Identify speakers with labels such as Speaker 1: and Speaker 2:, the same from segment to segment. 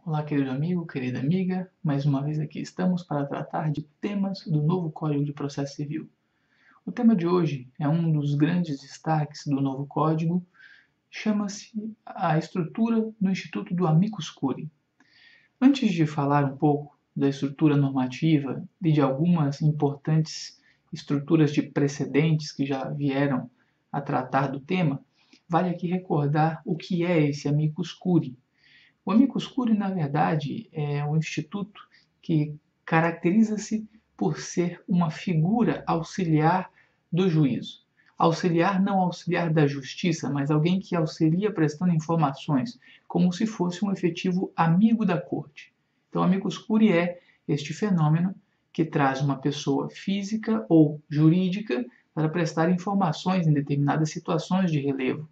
Speaker 1: Olá, querido amigo, querida amiga, mais uma vez aqui estamos para tratar de temas do novo Código de Processo Civil. O tema de hoje é um dos grandes destaques do novo Código, chama-se a estrutura do Instituto do Amicus Curiae. Antes de falar um pouco da estrutura normativa e de algumas importantes estruturas de precedentes que já vieram a tratar do tema, vale aqui recordar o que é esse Amicus Curiae. O Amicus Curiae, na verdade, é um instituto que caracteriza-se por ser uma figura auxiliar do juízo. Auxiliar, não auxiliar da justiça, mas alguém que auxilia prestando informações, como se fosse um efetivo amigo da corte. Então, Amicus Curiae é este fenômeno que traz uma pessoa física ou jurídica para prestar informações em determinadas situações de relevo,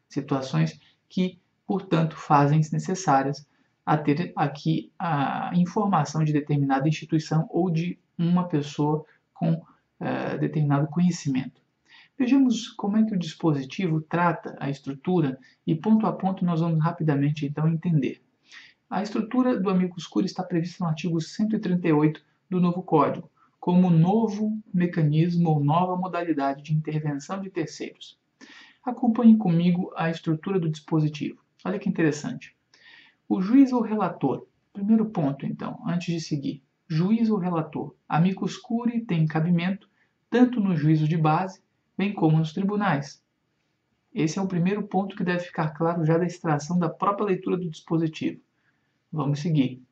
Speaker 1: situações que, portanto, fazem-se necessárias a ter aqui a informação de determinada instituição ou de uma pessoa com determinado conhecimento. Vejamos como é que o dispositivo trata a estrutura e ponto a ponto nós vamos rapidamente então entender. A estrutura do Amicus Curiae está prevista no artigo 138 do novo Código, como novo mecanismo ou nova modalidade de intervenção de terceiros. Acompanhe comigo a estrutura do dispositivo. Olha que interessante. O juiz ou relator. Primeiro ponto, então, antes de seguir. Juiz ou relator. Amicus Curiae tem cabimento tanto no juízo de base, bem como nos tribunais. Esse é o primeiro ponto que deve ficar claro já da extração da própria leitura do dispositivo. Vamos seguir.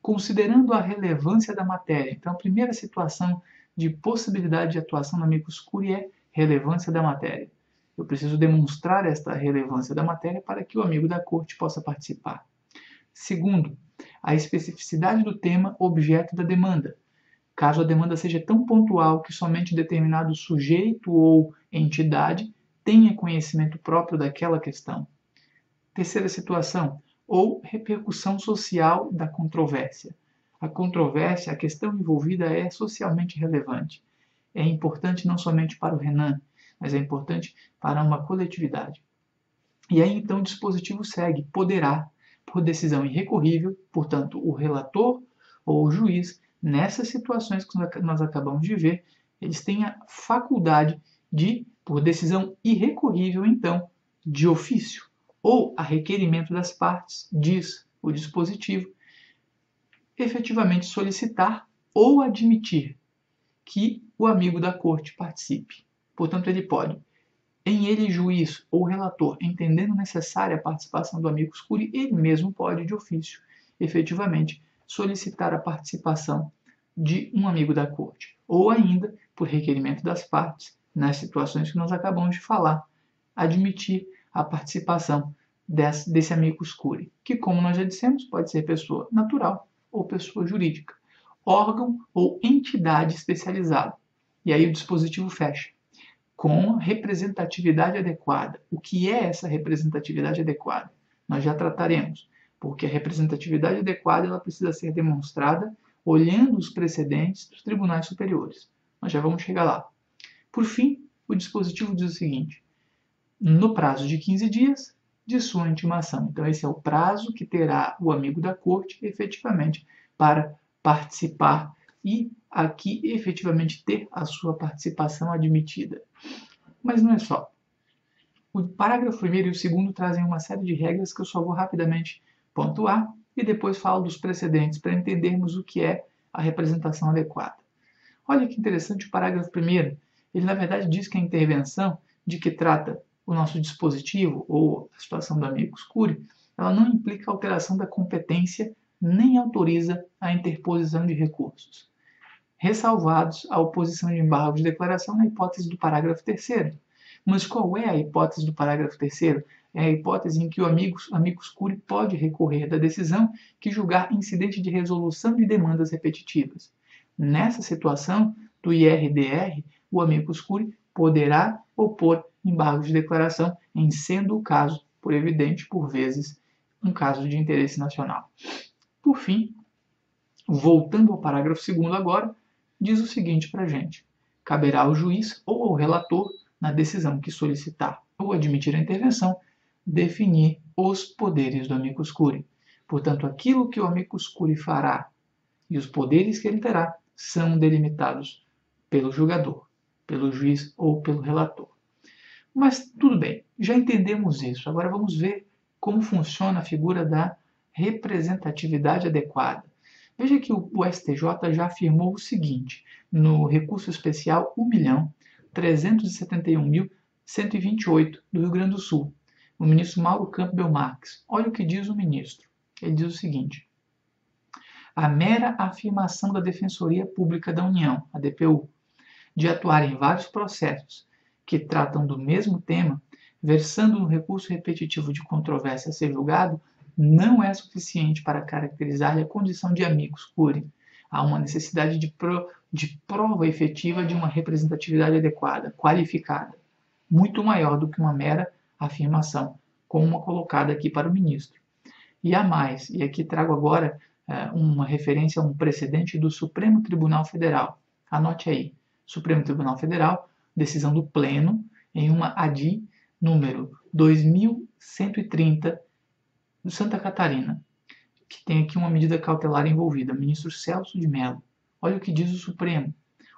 Speaker 1: Considerando a relevância da matéria. Então, a primeira situação de possibilidade de atuação do Amicus Curiae é relevância da matéria. Eu preciso demonstrar esta relevância da matéria para que o amigo da corte possa participar. Segundo, a especificidade do tema objeto da demanda. Caso a demanda seja tão pontual que somente determinado sujeito ou entidade tenha conhecimento próprio daquela questão. Terceira situação, ou repercussão social da controvérsia. A controvérsia, a questão envolvida é socialmente relevante. É importante não somente para o Renan, mas é importante para uma coletividade. E aí então o dispositivo segue, poderá, por decisão irrecorrível, portanto o relator ou o juiz, nessas situações que nós acabamos de ver, eles têm a faculdade de, por decisão irrecorrível então, de ofício, ou a requerimento das partes, diz o dispositivo, efetivamente solicitar ou admitir que o amigo da corte participe. Portanto, ele pode, em ele juiz ou relator, entendendo necessária a participação do Amicus Curiae, ele mesmo pode, de ofício, efetivamente, solicitar a participação de um amigo da corte. Ou ainda, por requerimento das partes, nas situações que nós acabamos de falar, admitir a participação desse Amicus Curiae, que, como nós já dissemos, pode ser pessoa natural ou pessoa jurídica, órgão ou entidade especializada. E aí o dispositivo fecha com representatividade adequada. O que é essa representatividade adequada? Nós já trataremos, porque a representatividade adequada ela precisa ser demonstrada olhando os precedentes dos tribunais superiores. Nós já vamos chegar lá. Por fim, o dispositivo diz o seguinte: no prazo de 15 dias de sua intimação. Então, esse é o prazo que terá o amigo da corte, efetivamente, para participar e aqui efetivamente ter a sua participação admitida. Mas não é só. O parágrafo 1º e o 2º trazem uma série de regras que eu só vou rapidamente pontuar e depois falo dos precedentes para entendermos o que é a representação adequada. Olha que interessante o parágrafo 1º. Ele, na verdade, diz que a intervenção de que trata o nosso dispositivo ou a situação do Amicus Curiae, ela não implica alteração da competência nem autoriza a interposição de recursos, ressalvados a oposição de embargo de declaração na hipótese do parágrafo 3º. Mas qual é a hipótese do parágrafo 3º? É a hipótese em que o Amicus Curiae pode recorrer da decisão que julgar incidente de resolução de demandas repetitivas. Nessa situação do IRDR, o Amicus Curiae poderá opor embargos de declaração, em sendo o caso, por evidente, por vezes, um caso de interesse nacional. Por fim, voltando ao parágrafo 2º agora, diz o seguinte para a gente: caberá ao juiz ou ao relator, na decisão que solicitar ou admitir a intervenção, definir os poderes do Amicus Curiae. Portanto, aquilo que o amicus curiae fará e os poderes que ele terá são delimitados pelo julgador, pelo juiz ou pelo relator. Mas tudo bem, já entendemos isso. Agora vamos ver como funciona a figura da representatividade adequada. Veja que o STJ já afirmou o seguinte, no recurso especial 1.371.128 do Rio Grande do Sul, o ministro Mauro Campbell Marques. Olha o que diz o ministro. Ele diz o seguinte: a mera afirmação da Defensoria Pública da União, a DPU, de atuar em vários processos que tratam do mesmo tema, versando no recurso repetitivo de controvérsia a ser julgado, não é suficiente para caracterizar-lhe a condição de amicus curiae. Há uma necessidade de prova efetiva de uma representatividade adequada, qualificada, muito maior do que uma mera afirmação, como uma colocada aqui para o ministro. E há mais, e aqui trago agora uma referência a um precedente do Supremo Tribunal Federal. Anote aí, Supremo Tribunal Federal, decisão do Pleno, em uma ADI número 2130 de Santa Catarina, que tem aqui uma medida cautelar envolvida, ministro Celso de Mello. Olha o que diz o Supremo.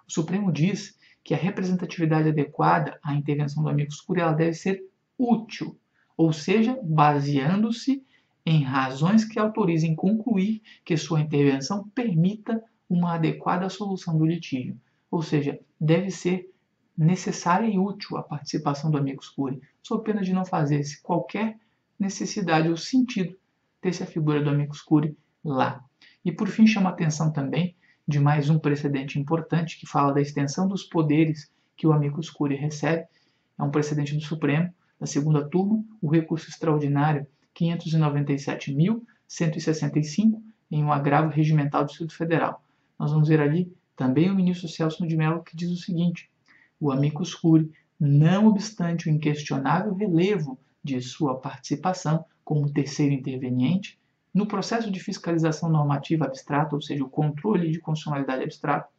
Speaker 1: O Supremo diz que a representatividade adequada à intervenção do amicus curiae ela deve ser útil, ou seja, baseando-se em razões que autorizem concluir que sua intervenção permita uma adequada solução do litígio. Ou seja, deve ser necessária e útil a participação do amicus curiae, sob pena de não fazer-se qualquer necessidade ou sentido ter-se a figura do amicus curiae lá. E por fim chama a atenção também de mais um precedente importante que fala da extensão dos poderes que o amicus curiae recebe. É um precedente do Supremo, da segunda turma, o recurso extraordinário 597.165 em um agravo regimental do Distrito Federal. Nós vamos ver ali também o ministro Celso de Mello que diz o seguinte: o amicus curiae, não obstante o inquestionável relevo de sua participação como terceiro interveniente no processo de fiscalização normativa abstrata, ou seja, o controle de constitucionalidade abstrata,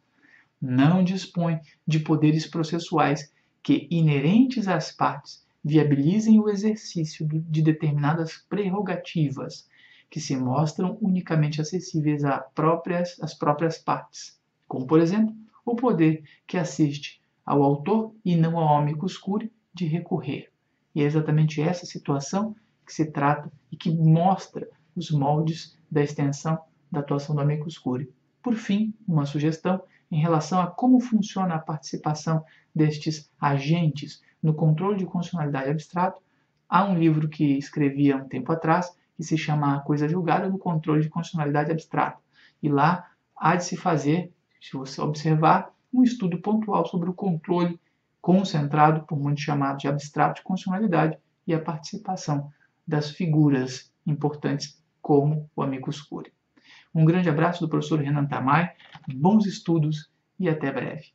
Speaker 1: não dispõe de poderes processuais que, inerentes às partes, viabilizem o exercício de determinadas prerrogativas que se mostram unicamente acessíveis às próprias partes, como, por exemplo, o poder que assiste ao autor e não ao amicus curiae de recorrer. E é exatamente essa situação que se trata e que mostra os moldes da extensão da atuação do amicus curiae. Por fim, uma sugestão em relação a como funciona a participação destes agentes no controle de constitucionalidade abstrato. Há um livro que escrevi há um tempo atrás que se chama A Coisa Julgada no Controle de Constitucionalidade Abstrata. E lá há de se fazer, se você observar, um estudo pontual sobre o controle concentrado, por muitos chamados de abstrato de constitucionalidade, e a participação das figuras importantes como o amicus curiae. Um grande abraço do professor Renan Tamay, bons estudos e até breve.